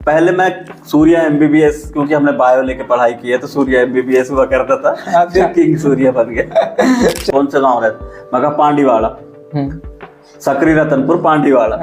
पहले मैं सूर्या एमबीबीएस, क्योंकि हमने बायो लेके पढ़ाई की है तो सूर्या एमबीबीएस हुआ करता था। फिर किंग सूर्या बन गया। कौन सा गांव रहता? मैं कहा पांडीवाड़ा, सकरी रतनपुर पांडीवाड़ा,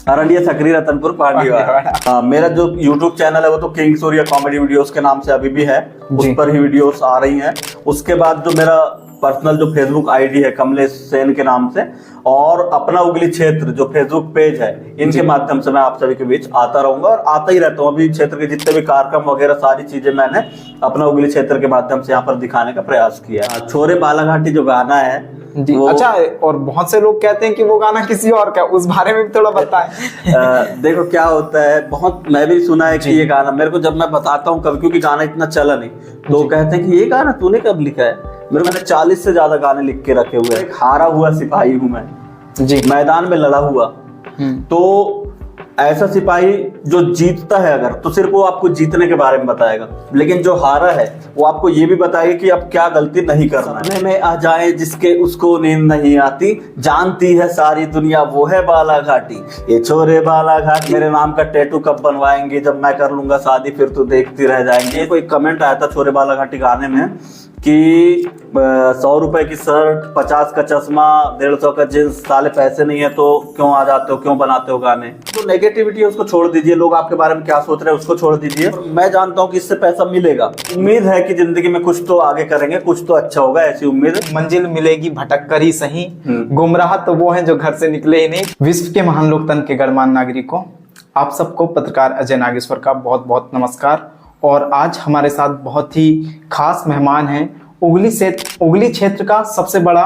अरंडिया सकरी रतनपुर पांडीवाड़ा। मेरा जो यूट्यूब चैनल है वो तो किंग सूर्या कॉमेडी वीडियोस के नाम से अभी भी है, उस पर ही वीडियोस आ रही हैं। उसके बाद जो मेरा पर्सनल जो फेसबुक आईडी है कमलेश सेन के नाम से, और अपना उगली क्षेत्र जो फेसबुक पेज है, इनके माध्यम से मैं आप सभी के बीच आता रहूंगा और आता ही रहता हूँ। अभी क्षेत्र के जितने भी कार्यक्रम वगैरह सारी चीजें मैंने अपना उगली क्षेत्र के माध्यम से यहाँ पर दिखाने का प्रयास किया। छोरे बालाघाटी जो गाना है जी, अच्छा, और बहुत से लोग कहते हैं कि वो गाना किसी और का, उस बारे में भी थोड़ा बताएं। देखो क्या होता है, बहुत मैं भी सुना है कि ये गाना, मेरे को जब मैं बताता हूँ कभी, क्योंकि गाना इतना चला नहीं, तो कहते हैं कि ये गाना तूने कब लिखा है। मैंने 40 से ज्यादा गाने लिख के रखे हुए हैं। एक हारा हुआ सिपाही हूँ मैं जी, मैदान में लड़ा हुआ। तो ऐसा सिपाही जो जीतता है अगर, तो सिर्फ वो आपको जीतने के बारे में बताएगा, लेकिन जो हारा है वो आपको ये भी बताएगा कि अब क्या गलती नहीं करना है। में आ जाए जिसके उसको नींद नहीं आती, जानती है सारी दुनिया वो है बालाघाटी, ये छोरे बालाघाटी। मेरे नाम का टैटू कब बनवाएंगे, जब मैं कर लूंगा शादी फिर तो देखती रह जाएंगे। कोई कमेंट आया था छोरे बालाघाटी गाने में कि 100 रुपए की शर्ट, 50 का चश्मा, 150 का जींस, साले पैसे नहीं है तो क्यों आ जाते हो, क्यों बनाते हो गाने। तो नेगेटिविटी है उसको छोड़ दीजिए, लोग आपके बारे में क्या सोच रहे हैं उसको छोड़ दीजिए। मैं जानता हूँ कि इससे पैसा मिलेगा, उम्मीद है कि जिंदगी में कुछ तो आगे करेंगे, कुछ तो अच्छा होगा, ऐसी उम्मीद। मंजिल मिलेगी भटक कर ही सही, गुमराह तो वो है जो घर से निकले ही नहीं। विश्व के महान लोकतंत्र के गणमान्य नागरिकों, आप सबको पत्रकार अजय नागेश्वर का बहुत बहुत नमस्कार। और आज हमारे साथ बहुत ही खास मेहमान हैं, उगली क्षेत्र का सबसे बड़ा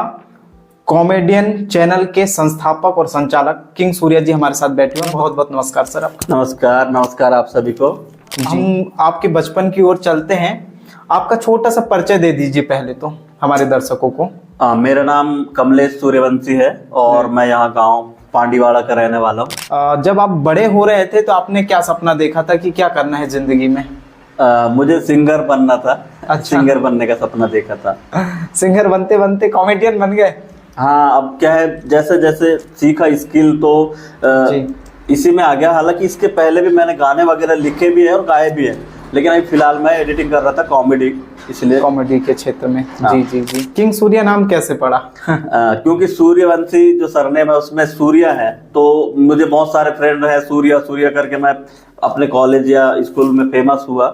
कॉमेडियन चैनल के संस्थापक और संचालक किंग सूर्या जी हमारे साथ बैठे हुए। बहुत बहुत नमस्कार सर आपका। नमस्कार, नमस्कार आप सभी को। हम आपके बचपन की ओर चलते हैं, आपका छोटा सा परिचय दे दीजिए पहले तो हमारे दर्शकों को। मेरा नाम कमलेश सूर्यवंशी है और मैं यहाँ गाँव पांडीवाड़ा का रहने वाला हूँ। जब आप बड़े हो रहे थे तो आपने क्या सपना देखा था कि क्या करना है जिंदगी में? मुझे सिंगर बनना था। अच्छा। सिंगर बनने का सपना देखा था। सिंगर बनते बनते कॉमेडियन बन गए? हाँ, अब क्या है, जैसे जैसे सीखा स्किल तो इसी में आ गया। हालांकि इसके पहले भी मैंने गाने वगैरह लिखे भी है और गाए भी है, लेकिन अभी फिलहाल मैं एडिटिंग कर रहा था कॉमेडी, इसलिए कॉमेडी के क्षेत्र में। हाँ। जी जी जी। किंग सूर्या नाम कैसे पड़ा? क्योंकि सूर्यवंशी जो सरनेम है उसमें सूर्या है, तो मुझे बहुत सारे फ्रेंड है सूर्या सूर्या करके, मैं अपने कॉलेज या स्कूल में फेमस हुआ,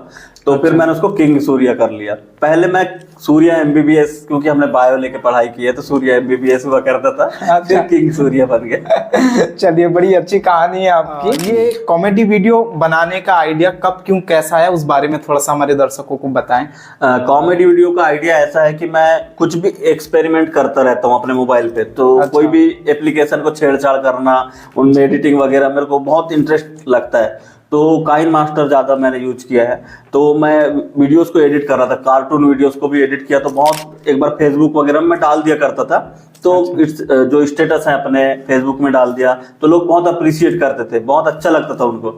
तो फिर मैंने उसको किंग सूर्या कर लिया। पहले मैं सूर्या एमबीबीएस, क्योंकि हमने बायो लेके पढ़ाई की है तो सूर्या एमबीबीएस हुआ करता था। फिर किंग सूर्या बन गया। चलिए, बड़ी अच्छी कहानी है आपकी। ये कॉमेडी वीडियो बनाने का आइडिया कब, क्यों, कैसा है, उस बारे में थोड़ा सा हमारे दर्शकों को बताएं। कॉमेडी वीडियो का आइडिया ऐसा है कि मैं कुछ भी एक्सपेरिमेंट करता रहता हूँ अपने मोबाइल पे। तो कोई भी एप्लीकेशन को छेड़छाड़ करना, उनमें एडिटिंग वगैरह मेरे को बहुत इंटरेस्ट लगता है। तो काइन मास्टर ज्यादा मैंने यूज किया है, तो मैं वीडियोस को एडिट कर रहा था, कार्टून वीडियोस को भी एडिट किया। तो बहुत एक बार फेसबुक वगैरह में डाल दिया करता था, तो जो स्टेटस है अपने फेसबुक में डाल दिया, तो लोग बहुत अप्रिशिएट करते थे, बहुत अच्छा लगता था उनको।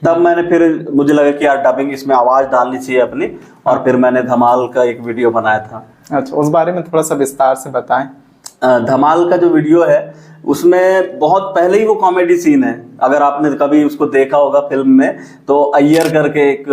तब मैंने फिर मुझे लगा कि यार डबिंग इसमें आवाज डालनी चाहिए अपनी, और फिर मैंने धमाल का एक वीडियो बनाया था। अच्छा, उस बारे में थोड़ा सा विस्तार से बताएं। धमाल का जो वीडियो है उसमें बहुत पहले ही वो कॉमेडी सीन है, अगर आपने कभी उसको देखा होगा फिल्म में, तो अय्यर करके एक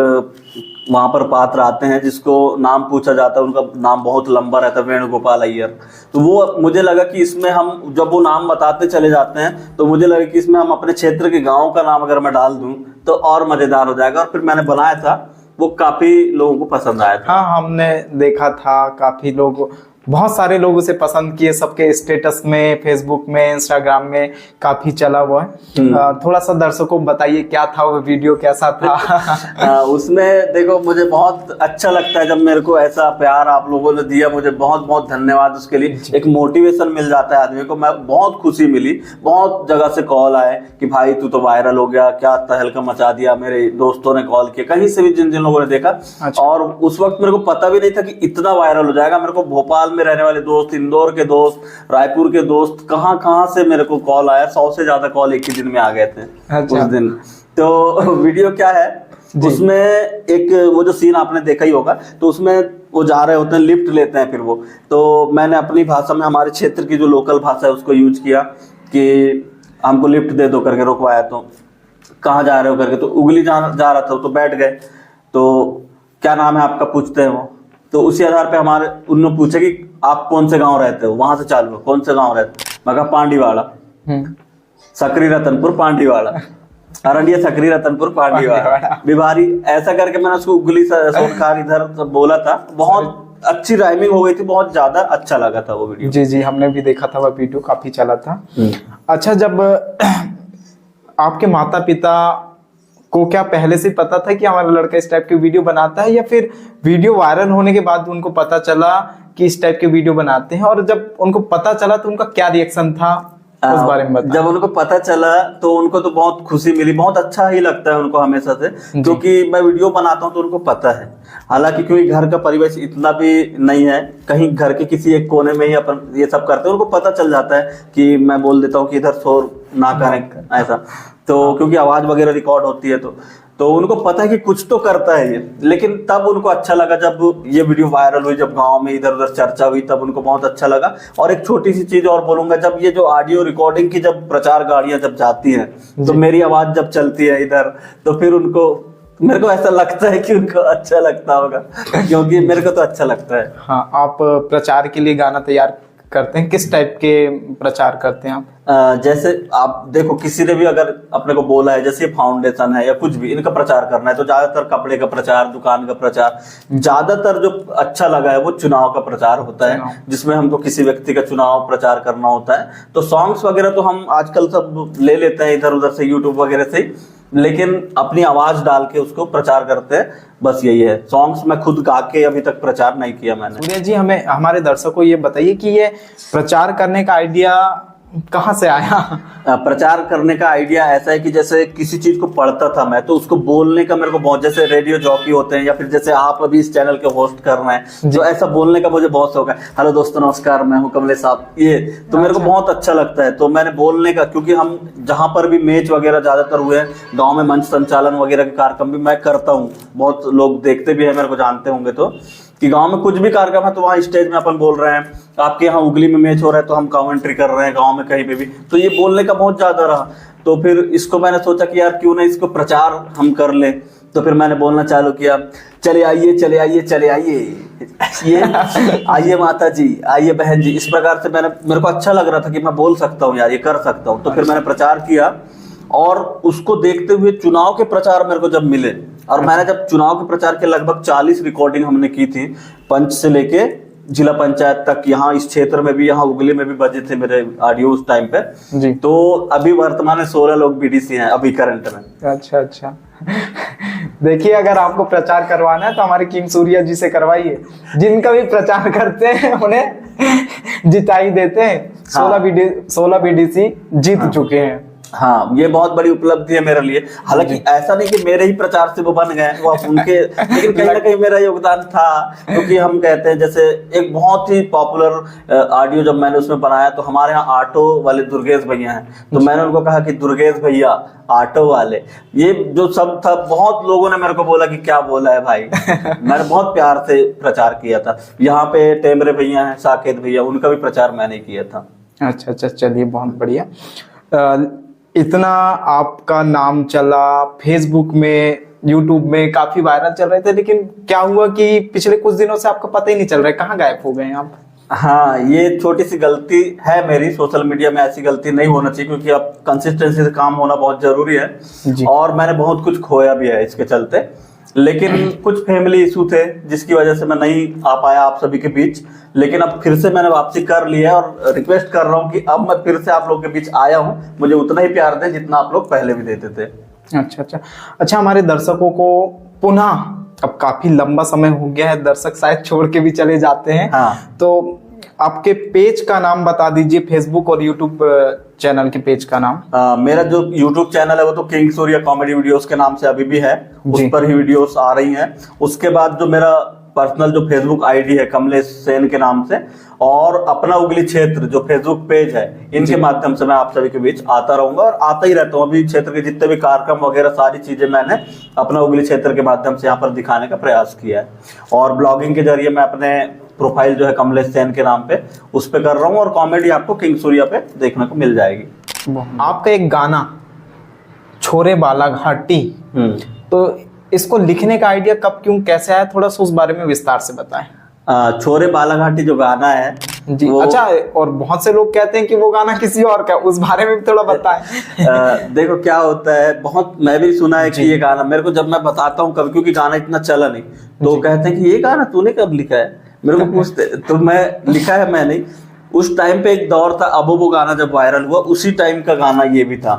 वहां पर पात्र आते हैं जिसको नाम पूछा जाता है, उनका नाम बहुत लंबा रहता है, वेणुगोपाल अय्यर। तो वो मुझे लगा कि इसमें हम जब वो नाम बताते चले जाते हैं तो मुझे लगा कि इसमें हम अपने क्षेत्र के गाँव का नाम अगर मैं डाल दूं तो और मजेदार हो जाएगा। और फिर मैंने बनाया था, वो काफी लोगों को पसंद आया था। हाँ, हमने देखा था, काफी लोग, बहुत सारे लोग उसे पसंद किए, सबके स्टेटस में, फेसबुक में, इंस्टाग्राम में काफी चला हुआ है। थोड़ा सा दर्शकों को बताइए क्या था वो वीडियो, कैसा था? उसमें देखो, मुझे बहुत अच्छा लगता है जब मेरे को ऐसा प्यार आप लोगों ने दिया, मुझे बहुत बहुत धन्यवाद उसके लिए। एक मोटिवेशन मिल जाता है आदमी को, मैं बहुत खुशी मिली। बहुत जगह से कॉल आए कि भाई तू तो वायरल हो गया, क्या तहलका मचा दिया। मेरे दोस्तों ने कॉल किया, कहीं से भी जिन जिन लोगों ने देखा। अच्छा। और उस वक्त मेरे को पता भी नहीं था कि इतना वायरल हो जाएगा। मेरे को भोपाल में रहने वाले दोस्त, इंदौर के दोस्त, रायपुर के दोस्त, कहां से मेरे को कॉल आया। 100 से ज्यादा कॉल एक ही दिन में आ गए थे। अच्छा। उस दिन तो वीडियो क्या है, उसमें एक वो जो सीन आपने देखा ही होगा, तो उसमें वो जा रहे होते हैं, लिफ्ट लेते हैं, फिर वो, तो मैंने अपनी भाषा में, हमारे क्षेत्र की जो लोकल भाषा है उसको यूज किया कि हमको लिफ्ट दे दो करके रुकवाया। कहाँ जा रहे हो करके, तो उगली जा रहा था तो बैठ गए, तो क्या नाम है आपका पूछते हैं वो, तो उसी आधार पे हमारे उन्होंने पूछा कि आप कौन से गांव रहते हो, वहां से चालू है कौन से गांव रहते हो, मैं कहा पांडीवाड़ा, सकरी रतनपुर पांडीवाड़ा, अरंडिया सकरी रतनपुर पांडीवाड़ा बिहारी, ऐसा करके मैंने उसको उगली सोनखार इधर बोला था। बहुत अच्छी राइमिंग हो गई थी, बहुत ज्यादा अच्छा लगा था वो वीडियो। जी जी, हमने भी देखा था वो वीडियो, काफी चला था। अच्छा, जब आपके माता पिता को क्या पहले से पता था कि हमारा लड़का इस टाइप की वीडियो बनाता है, या फिर वीडियो वायरल होने के बाद उनको पता चला कि इस टाइप के वीडियो बनाते हैं? और जब उनको पता चला तो उनका क्या रिएक्शन था, उस बारे में बताएं। जब उनको पता चला तो उनको तो बहुत खुशी मिली, बहुत अच्छा ही लगता है उनको हमेशा से, क्योंकि मैं वीडियो बनाता हूँ तो उनको पता है। हालांकि क्योंकि घर का परिवेश इतना भी नहीं है, कहीं घर के किसी एक कोने में ही अपन ये सब करते हैं, उनको पता चल जाता है कि मैं बोल देता हूँ कि इधर शोर ना करें ऐसा, तो क्योंकि आवाज वगैरह रिकॉर्ड होती है तो उनको पता है कि कुछ तो करता है ये। लेकिन तब उनको अच्छा लगा जब ये वीडियो वायरल हुई, जब गांव में इधर उधर चर्चा हुई, तब उनको बहुत अच्छा लगा। और एक छोटी सी चीज और बोलूंगा, जब ये जो ऑडियो रिकॉर्डिंग की जब प्रचार गाड़ियां जब जाती हैं तो मेरी आवाज जब चलती है इधर, तो फिर उनको, मेरे को ऐसा लगता है कि उनको अच्छा लगता होगा, क्योंकि मेरे को तो अच्छा लगता है। हाँ, आप प्रचार के लिए गाना तैयार करते हैं, किस टाइप के प्रचार करते हैं आप? जैसे आप देखो, किसी ने भी अगर अपने को बोला है, जैसे फाउंडेशन है या कुछ भी, इनका प्रचार करना है, तो ज्यादातर कपड़े का प्रचार, दुकान का प्रचार, ज्यादातर जो अच्छा लगा है वो चुनाव का प्रचार होता है, जिसमें हमको किसी व्यक्ति का चुनाव प्रचार करना होता है। तो सॉन्ग्स वगैरह तो हम आजकल सब ले लेते हैं इधर उधर से, यूट्यूब वगैरह से, लेकिन अपनी आवाज डाल के उसको प्रचार करते हैं, बस यही है। सॉन्ग्स मैं खुद गा के अभी तक प्रचार नहीं किया मैंने। सूर्या जी, हमें हमारे दर्शकों को ये बताइए कि ये प्रचार करने का आइडिया कहाँ से आया? प्रचार करने का आइडिया ऐसा है कि जैसे किसी चीज को पढ़ता था मैं, तो उसको बोलने का मेरे को बहुत, जैसे रेडियो जॉकी होते हैं या फिर जैसे आप अभी इस चैनल के होस्ट कर रहे हैं, जो ऐसा बोलने का मुझे बहुत शौक है। हेलो दोस्तों, नमस्कार, मैं हूं कमलेश साहब, ये तो मेरे को बहुत अच्छा लगता है। तो मैंने बोलने का, क्योंकि हम जहां पर भी मैच वगैरह ज्यादातर हुए हैं गाँव में, मंच संचालन वगैरह के कार्यक्रम भी मैं करता हूँ, बहुत लोग देखते भी है, मेरे को जानते होंगे, तो कि गांव में कुछ भी कार्यक्रम है तो वहाँ स्टेज में अपन बोल रहे हैं, आपके यहाँ उगली में मैच हो रहा है तो हम कमेंट्री कर रहे हैं गांव में कहीं पे भी, तो ये बोलने का बहुत ज्यादा रहा। तो फिर इसको मैंने सोचा कि यार क्यों ना इसको प्रचार हम कर ले, तो फिर मैंने बोलना चालू किया, चले आइए चले आइए चले आइए, ये आइए माता जी, आइए बहन जी, इस प्रकार से मेरे को अच्छा लग रहा था कि मैं बोल सकता हूँ यार, ये कर सकता हूँ। तो फिर मैंने प्रचार किया, और उसको देखते हुए चुनाव के प्रचार मेरे को जब मिले, और मैंने जब चुनाव के प्रचार के लगभग 40 रिकॉर्डिंग हमने की थी, पंच से लेके जिला पंचायत तक, यहाँ इस क्षेत्र में भी, यहाँ उगली में भी बजे थे मेरे ऑडियो उस टाइम पे जी। तो अभी वर्तमान में 16 लोग बीडीसी हैं अभी करंट में। अच्छा अच्छा। देखिए, अगर आपको प्रचार करवाना है तो हमारे किंग सूर्या जी से करवाइए, जिनका भी प्रचार करते हैं उन्हें जिताई देते हैं। 16 बीडीसी जीत चुके हैं। हाँ, ये बहुत बड़ी उपलब्धि है मेरे लिए। हालांकि ऐसा नहीं कि मेरे ही प्रचार से वो बन गए, वो उनके, लेकिन कहीं ना कहीं मेरा योगदान था, क्योंकि हम कहते हैं, जैसे एक बहुत ही पॉपुलर ऑडियो जब मैंने उसमें बनाया, तो हमारे यहाँ ऑटो वाले दुर्गेश भैया हैं, तो मैंने उनको कहा कि दुर्गेश भैया ऑटो वाले, ये जो सब था, बहुत लोगों ने मेरे को बोला कि क्या बोला है भाई। मैंने बहुत प्यार से प्रचार किया था। यहाँ पे टेमरे भैया हैं, साकेत भैया, उनका भी प्रचार मैंने किया था। अच्छा अच्छा, चलिए बहुत बढ़िया। इतना आपका नाम चला, फेसबुक में, यूट्यूब में काफी वायरल चल रहे थे, लेकिन क्या हुआ कि पिछले कुछ दिनों से आपका पता ही नहीं चल रहा है, कहाँ गायब हो गए हैं आप? हाँ, ये छोटी सी गलती है मेरी, सोशल मीडिया में ऐसी गलती नहीं होना चाहिए, क्योंकि अब कंसिस्टेंसी से काम होना बहुत जरूरी है जी। और मैंने बहुत कुछ खोया भी है इसके चलते, लेकिन कुछ फैमिली इशू थे जिसकी वजह से मैं नहीं आ पाया आप सभी के बीच। लेकिन अब फिर से मैंने वापसी कर ली है, और रिक्वेस्ट कर रहा हूँ कि अब मैं फिर से आप लोगों के बीच आया हूँ, मुझे उतना ही प्यार दें जितना आप लोग पहले भी देते थे। अच्छा अच्छा अच्छा, हमारे दर्शकों को पुनः, अब काफी लंबा समय हो गया है, दर्शक शायद छोड़ के भी चले जाते हैं, हाँ। तो आपके पेज का नाम बता दीजिए, फेसबुक और यूट्यूब चैनल के पेज का नाम। मेरा जो यूट्यूब चैनल है वो तो किंग सूर्या कॉमेडी वीडियोस के नाम से अभी भी है, उस पर ही वीडियोस आ रही हैं। उसके बाद जो मेरा पर्सनल जो फेसबुक आईडी है कमलेश सेन के नाम से, और अपना उगली क्षेत्र जो फेसबुक पेज है, इनके माध्यम से मैं आप सभी के बीच आता रहूंगा और आता ही रहता हूँ। अभी क्षेत्र के जितने भी कार्यक्रम वगैरह सारी चीजें मैंने अपना उगली क्षेत्र के माध्यम से यहाँ पर दिखाने का प्रयास किया है, और ब्लॉगिंग के जरिए मैं अपने प्रोफाइल जो है कमलेश सेन के नाम पे उस पे कर रहा हूँ, और कॉमेडी आपको किंग सूर्या पे देखने को मिल जाएगी। आपका एक गाना छोरे बालाघाटी। तो इसको लिखने का आइडिया कब क्यों कैसे आया, थोड़ा सा उस बारे में विस्तार से बताएं। छोरे बालाघाटी जो गाना है जी अच्छा, और बहुत से लोग कहते हैं कि वो गाना किसी और का, उस बारे में भी थोड़ा बताएं। देखो क्या होता है, बहुत मैं भी सुना है कि ये गाना, मेरे को जब मैं बताता हूँ कभी, क्योंकि गाना इतना चला नहीं, तो कहते हैं कि ये गाना तूने कब लिखा है, मेरे को पूछते, तो मैं लिखा है मैंने। उस टाइम पे एक दौर था, अब वो गाना जब वायरल हुआ उसी टाइम का गाना ये भी था,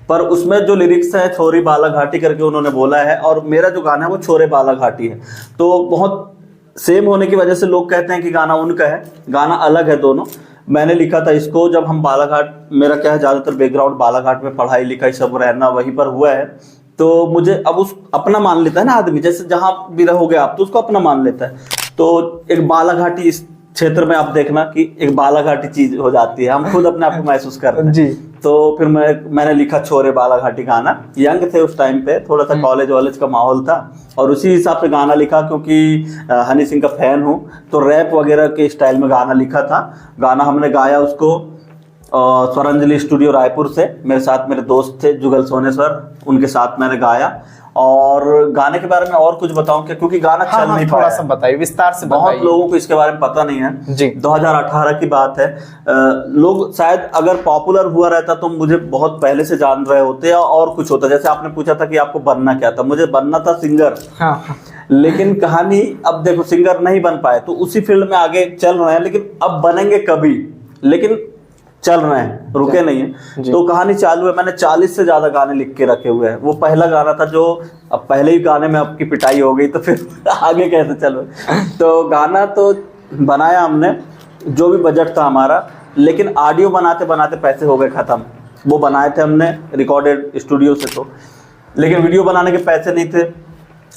पर उसमें जो लिरिक्स है छोरी बालाघाटी करके उन्होंने बोला है, और मेरा जो गाना है वो छोरे बालाघाटी है। तो बहुत सेम होने की वजह से लोग कहते हैं कि गाना उनका है, गाना अलग है दोनों। मैंने लिखा था इसको जब हम बालाघाट, मेरा क्या है ज्यादातर बैकग्राउंड बालाघाट में पढ़ाई लिखाई सब रहना वहीं पर हुआ है, तो मुझे अब उस अपना मान लेता है ना आदमी, जैसे जहां भी रहोगे आप तो उसको अपना मान लेता है। तो एक बालाघाटी इस क्षेत्र में आप देखना कि एक बालाघाटी चीज हो जाती है, हम खुद अपने आप को महसूस करते हैं जी। तो फिर मैंने लिखा छोरे बालाघाटी गाना। यंग थे उस टाइम पे, थोड़ा सा कॉलेज का माहौल था, और उसी हिसाब से गाना लिखा, क्योंकि हनी सिंह का फैन हूँ, तो रैप वगैरह के स्टाइल में गाना लिखा था। गाना हमने गाया उसको स्वरांजलि स्टूडियो रायपुर से, मेरे साथ मेरे दोस्त थे जुगल सोनेश्वर, उनके साथ मैंने गाया। और गाने के बारे में और कुछ बताऊं क्या, क्योंकि गाना चल नहीं पाया, थोड़ा सा बताइए, विस्तार से बहुत लोगों को इसके बारे में पता नहीं है जी। 2018 की बात है, लोग शायद अगर पॉपुलर हुआ रहता तो मुझे बहुत पहले से जान रहे होते और कुछ होता। जैसे आपने पूछा था कि आपको बनना क्या था, मुझे बनना था सिंगर। लेकिन कहानी, अब देखो सिंगर नहीं बन पाए तो उसी फील्ड में आगे चल रहे हैं, लेकिन अब बनेंगे कभी, लेकिन चल रहे हैं, रुके नहीं है। तो कहानी चालू है, मैंने 40 से ज्यादा गाने लिख के रखे हुए हैं। वो पहला गाना था जो, अब पहले ही गाने में आपकी पिटाई हो गई तो फिर आगे कैसे चलो। तो गाना तो बनाया हमने, जो भी बजट था हमारा, लेकिन ऑडियो बनाते बनाते पैसे हो गए खत्म। वो बनाए थे हमने रिकॉर्डेड स्टूडियो से, तो लेकिन वीडियो बनाने के पैसे नहीं थे।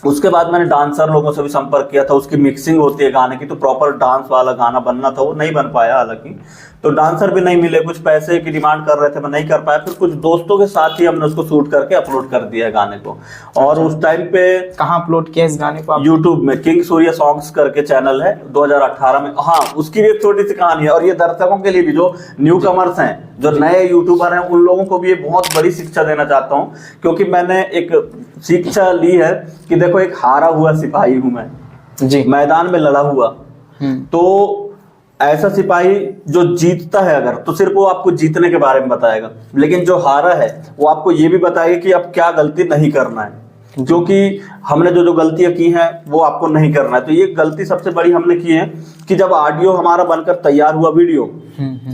उसके बाद मैंने डांसर लोगों से भी संपर्क किया था, उसकी मिक्सिंग होती है गाने की, तो प्रॉपर डांस वाला गाना बनना था, वो नहीं बन पाया हालांकि। तो डांसर भी नहीं मिले, कुछ पैसे की डिमांड कर रहे थे, मैं नहीं कर पाया। फिर कुछ दोस्तों के साथ ही हमने उसको शूट करके अपलोड कर दिया गाने को। और उस टाइम पे कहाँ अपलोड किया इस गाने को? यूट्यूब में किंग सूर्या सॉन्ग्स करके चैनल है, 2018 में। हाँ, उसकी भी एक छोटी सी कहानी है, और ये दर्शकों के लिए भी, जो न्यू कमर्स हैं, जो नए यूट्यूबर हैं, उन लोगों को भी ये बहुत बड़ी शिक्षा देना चाहता हूँ, क्योंकि मैंने एक शिक्षा ली है कि देखो एक हारा हुआ सिपाही हूं मैं जी, मैदान में लड़ा हुआ। तो ऐसा सिपाही जो जीतता है अगर, तो सिर्फ वो आपको जीतने के बारे में बताएगा, लेकिन जो हारा है वो आपको ये भी बताएगा कि अब क्या गलती नहीं करना है, क्योंकि हमने जो गलतियां की हैं वो आपको नहीं करना है। तो ये गलती सबसे बड़ी हमने की है कि जब ऑडियो हमारा बनकर तैयार हुआ, वीडियो,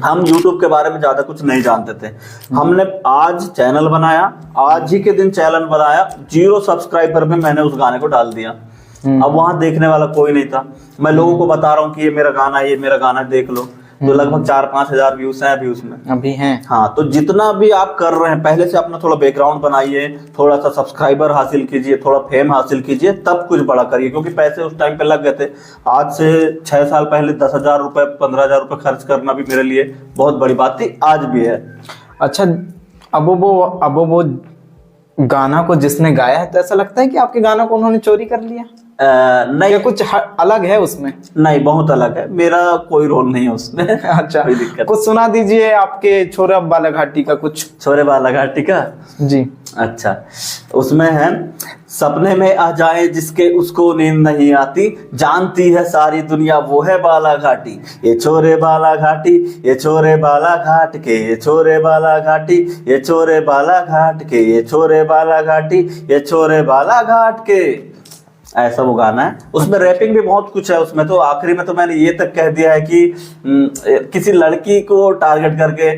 हम यूट्यूब के बारे में ज्यादा कुछ नहीं जानते थे। हमने आज चैनल बनाया, आज ही के दिन चैनल बनाया, 0 सब्सक्राइबर में मैंने उस गाने को डाल दिया। अब वहां देखने वाला कोई नहीं था, मैं लोगों को बता रहा हूँ कि ये मेरा गाना है, ये मेरा गाना देख लो, तो लगभग 4-5 हजार व्यूज हैं अभी उसमें, अभी हैं। हाँ, तो जितना भी आप कर रहे हैं, पहले से अपना थोड़ा बैकग्राउंड बनाइए, थोड़ा सा सब्सक्राइबर हासिल कीजिए, थोड़ा फेम हासिल कीजिए, तब कुछ बड़ा करिए, क्योंकि पैसे उस टाइम पे लग गए थे। आज से 6 साल पहले 10,000 रुपए 15,000 रुपए खर्च करना भी मेरे लिए बहुत बड़ी बात थी, आज भी है। अच्छा, अब वो गाना को जिसने गाया है, तो ऐसा लगता है कि आपके गाना को उन्होंने चोरी कर लिया? नहीं, कुछ अलग है उसमें? नहीं, बहुत अलग है, मेरा कोई रोल नहीं है उसमें। अच्छा, कोई दिक्कत? कुछ सुना दीजिए आपके छोरे बालाघाटी का, कुछ छोरे बालाघाटी का जी। अच्छा, उसमें है, सपने में आ जाए जिसके उसको नींद नहीं आती, जानती है सारी दुनिया वो है बालाघाटी, ये छोरे बालाघाटी, ये छोरे बालाघाट के, ये छोरे बालाघाटी, ये छोरे बालाघाट के, ये छोरे बालाघाटी, ये छोरे बालाघाट के। ऐसा वो गाना है। उसमें रैपिंग भी बहुत कुछ है उसमें, तो आखिरी में तो मैंने ये तक कह दिया है कि किसी लड़की को टारगेट करके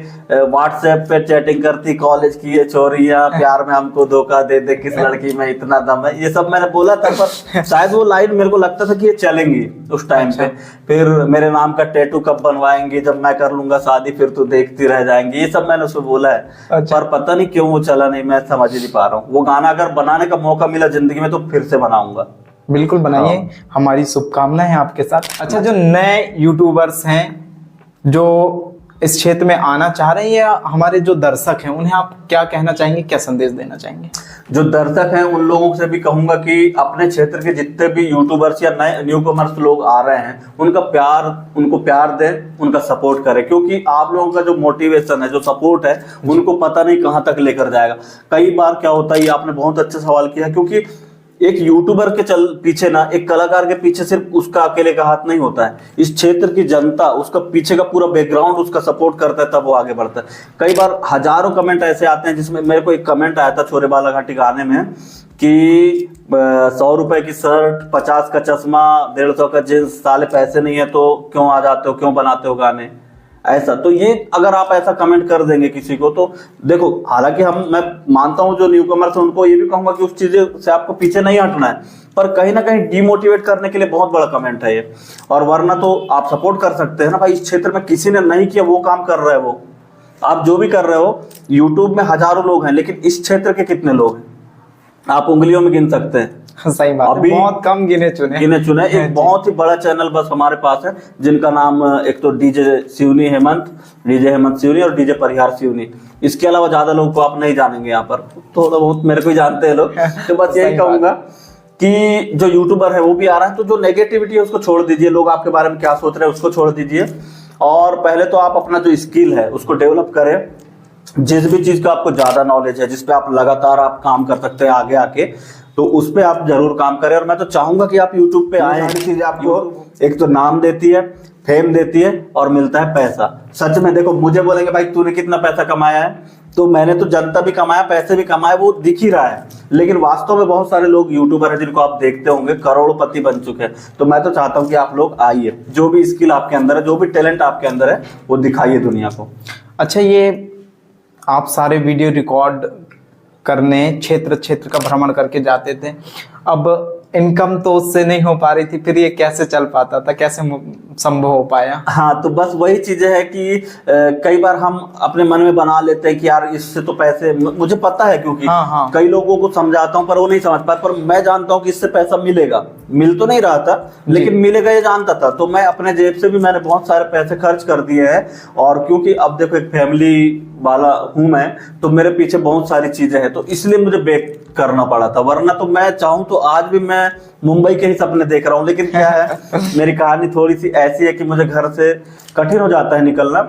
व्हाट्सएप पे चैटिंग करती, कॉलेज की ये छोरियां, प्यार में हमको धोखा दे दे, किस लड़की में इतना दम है, ये सब मैंने बोला था। पर शायद वो लाइन मेरे को लगता था कि ये चलेंगी उस टाइम पे। फिर मेरे नाम का टैटू कब बनवाएंगे, जब मैं कर लूंगा शादी फिर तू देखती रह जाएंगी, ये सब मैंने उसमें बोला है। पर पता नहीं क्यों वो चला नहीं, मैं समझ ही नहीं पा रहा हूँ। वो गाना अगर बनाने का मौका मिला जिंदगी में तो फिर से बनाऊंगा। बिल्कुल बनाइए, हमारी शुभकामनाएं हैं आपके साथ। अच्छा, जो नए यूट्यूबर्स हैं, जो इस क्षेत्र में आना चाह रहे हैं, या हमारे जो दर्शक हैं उन्हें आप क्या कहना चाहेंगे, क्या संदेश देना चाहेंगे? जो दर्शक हैं उन लोगों से भी कहूंगा कि अपने क्षेत्र के जितने भी यूट्यूबर्स या नए न्यू कॉमर्स लोग आ रहे हैं उनको प्यार दें, उनका सपोर्ट करें, क्योंकि आप लोगों का जो मोटिवेशन है, जो सपोर्ट है, उनको पता नहीं कहां तक लेकर जाएगा। कई बार क्या होता है, ये आपने बहुत अच्छा सवाल किया, क्योंकि एक यूट्यूबर के पीछे ना, एक कलाकार के पीछे सिर्फ उसका अकेले का हाथ नहीं होता है। इस क्षेत्र की जनता उसका पीछे का पूरा बैकग्राउंड उसका सपोर्ट करता है, तब वो आगे बढ़ता है। कई बार हजारों कमेंट ऐसे आते हैं, जिसमें मेरे को एक कमेंट आया था छोरे बालाघाटी गाने में कि 100 रुपए की शर्ट, 50 का चश्मा, 150 का जींस, साले पैसे नहीं है तो क्यों आ जाते हो, क्यों बनाते हो गाने, ऐसा। तो ये अगर आप ऐसा कमेंट कर देंगे किसी को, तो देखो, हालांकि मैं मानता हूं जो न्यू कमर्स है उनको ये भी कहूंगा कि उस चीजें से आपको पीछे नहीं हटना है, पर कहीं ना कहीं डिमोटिवेट करने के लिए बहुत बड़ा कमेंट है ये। और वरना तो आप सपोर्ट कर सकते हैं ना भाई, इस क्षेत्र में किसी ने नहीं किया वो काम कर रहे हो, आप जो भी कर रहे हो। यूट्यूब में हजारों लोग हैं, लेकिन इस क्षेत्र के कितने लोग हैं आप उंगलियों में गिन सकते हैं। सही बात है, बहुत कम गिने चुने। एक बहुत ही बड़ा चैनल बस हमारे पास है, जिनका नाम एक तो डीजे हेमंत सिवनी और डीजे परिहार सिवनी। इसके अलावा ज्यादा लोगों को आप नहीं जानेंगे यहाँ पर, थोड़ा बहुत मेरे को ही जानते हैं लोग। तो बस यही कहूंगा कि जो यूट्यूबर है वो भी आ रहा है, तो जो नेगेटिविटी है उसको छोड़ दीजिए, लोग आपके बारे में क्या सोच रहे हैं उसको छोड़ दीजिए, और पहले तो आप अपना जो स्किल है उसको डेवलप करें। जिस भी चीज का आपको ज्यादा नॉलेज है, जिसपे आप लगातार आप काम कर सकते हैं आगे आके, तो उस पे आप जरूर काम करें। और मैं तो चाहूंगा कि आप YouTube पे आए, चीज आपको एक तो नाम देती है, फेम देती है, और मिलता है पैसा। सच में देखो, मुझे बोलेंगे भाई तूने कितना पैसा कमाया है, तो मैंने तो जनता भी कमाया, पैसे भी कमाए, वो दिख ही रहा है। लेकिन वास्तव में बहुत सारे लोग यूट्यूबर हैं जिनको आप देखते होंगे करोड़पति बन चुके हैं। तो मैं तो चाहता हूं कि आप लोग आइए, जो भी स्किल आपके अंदर है, जो भी टैलेंट आपके अंदर है, वो दिखाइए दुनिया को। अच्छा, ये आप सारे वीडियो रिकॉर्ड करने क्षेत्र का भ्रमण करके जाते थे, अब इनकम तो उससे नहीं हो पा रही थी, फिर ये कैसे चल पाता था, कैसे संभव हो पाया? हाँ, तो बस वही चीजें है कि कई बार हम अपने मन में बना लेते हैं कि यार इससे तो पैसे, मुझे पता है क्योंकि कई लोगों को समझाता हूँ पर वो नहीं समझ पाते, पर मैं जानता हूँ कि इससे पैसा मिलेगा, मिल तो नहीं रहा था लेकिन मिलेगा ये जानता था। तो मैं अपने जेब से भी मैंने बहुत सारे पैसे खर्च कर दिए हैं, और क्योंकि अब देखो एक फैमिली वाला हूं मैं, तो मेरे पीछे बहुत सारी चीजें हैं, तो इसलिए मुझे बेक करना पड़ा था। वरना तो मैं चाहूं तो आज भी मैं मुंबई के ही सपने देख रहा हूं, लेकिन क्या है, मेरी कहानी थोड़ी सी ऐसी है कि मुझे घर से कठिन हो जाता है निकलना।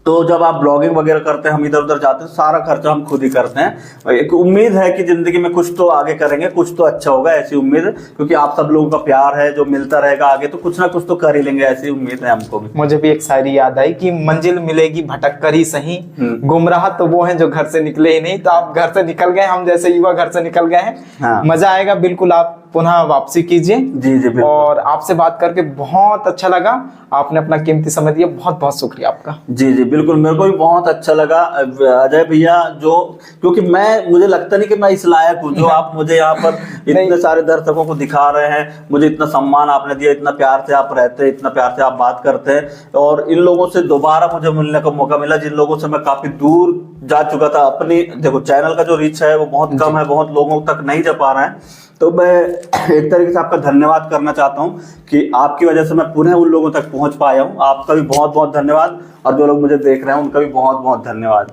तो जब आप ब्लॉगिंग वगैरह करते हैं, हम इधर उधर जाते हैं, सारा खर्चा हम खुद ही करते हैं। एक उम्मीद है कि जिंदगी में कुछ तो आगे करेंगे, कुछ तो अच्छा होगा, ऐसी उम्मीद है, क्योंकि आप सब लोगों का प्यार है जो मिलता रहेगा आगे, तो कुछ ना कुछ तो कर ही लेंगे, ऐसी उम्मीद है हमको भी। मुझे भी एक शायरी याद आई कि मंजिल मिलेगी भटक कर ही सही, गुमराह तो वो हैं जो घर से निकले ही नहीं। तो आप घर से निकल गए, हम जैसे युवा घर से निकल गए हैं। हाँ। मजा आएगा, बिल्कुल आप पुनः वापसी कीजिए। जी, और आपसे बात करके बहुत अच्छा लगा, आपने अपना कीमती समय दिया, बहुत बहुत शुक्रिया आपका। जी बिल्कुल, मेरे को भी बहुत अच्छा लगा अजय भैया, जो क्योंकि मुझे लगता नहीं कि मैं इस लायक हूँ जो आप मुझे यहाँ पर इतने सारे दर्शकों को दिखा रहे हैं। मुझे इतना सम्मान आपने दिया, इतना प्यार से आप रहते हैं, इतना प्यार से आप बात करते हैं, और इन लोगों से दोबारा मुझे मिलने का मौका मिला, जिन लोगों से मैं काफी दूर जा चुका था। अपनी देखो चैनल का जो रीच है वो बहुत कम है, बहुत लोगों तक नहीं जा पा रहा है। तो मैं एक तरीके से आपका धन्यवाद करना चाहता हूं कि आपकी वजह से मैं पुनः उन लोगों तक पहुंच पाया हूं। आपका भी बहुत बहुत धन्यवाद, और जो लोग मुझे देख रहे हैं उनका भी बहुत बहुत धन्यवाद।